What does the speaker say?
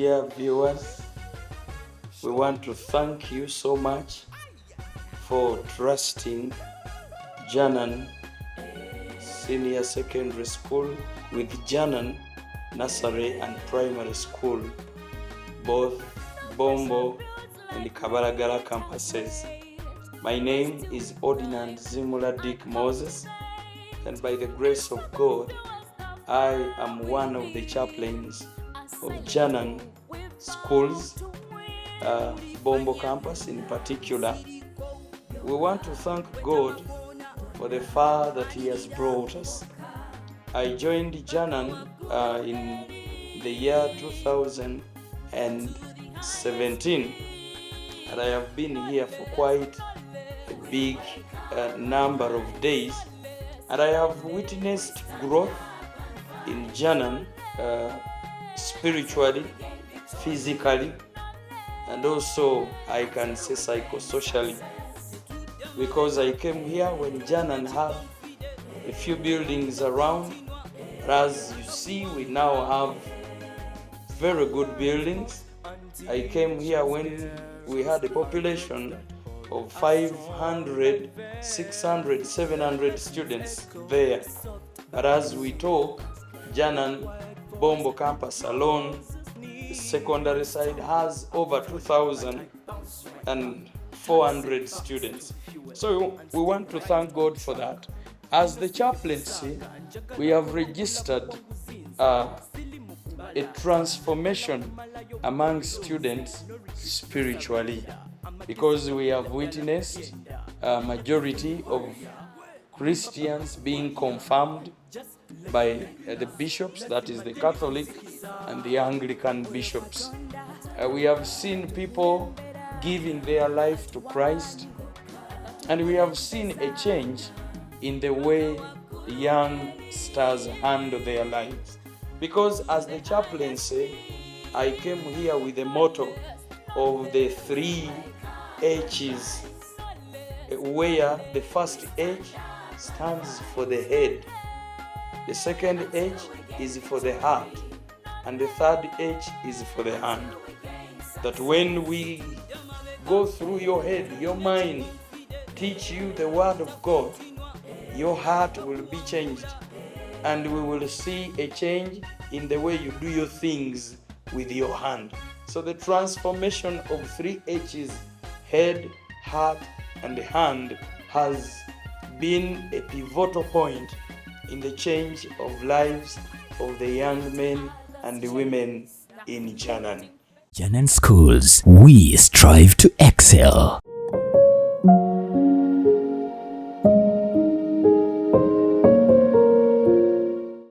Dear viewers, we want to thank you so much for trusting Janan Senior Secondary School with Janan Nursery and Primary School, both Bombo and Kabalagala campuses. My name is Reverend Zimula Moses, and by the grace of God, I am one of the chaplains of JananSchools, Bombo campus in particular. We want to thank God for the far that He has brought us. I joined Janan in the year 2017, and I have been here for quite a big number of days, and I have witnessed growth in Janan, spiritually, physically, and also I can say psychosocially, because I came here when Janan had a few buildings around. As you see, we now have very good buildings. I came here when we had a population of 500, 600, 700 students there. But as we talk, Janan Bombo campus alone, the secondary side, has over 2,400 students. So we want to thank God for that. As the chaplaincy, we have registered a transformation among students spiritually, because we have witnessed a majority of Christians being confirmed by the bishops, that is the Catholic and the Anglican bishops. We have seen people giving their life to Christ, and we have seen a change in the way young stars handle their lives. Because as the chaplaincy, I came here with the motto of the 3 H's, where the first H stands for the head, the second H is for the heart, and the third H is for the hand. That when we go through your head, your mind, teach you the word of God, your heart will be changed, and we will see a change in the way you do your things with your hand. So the transformation of 3 H's, head, heart, and hand, has been a pivotal point in the change of lives of the young men and the women in Janan. JananSchools, we strive to excel.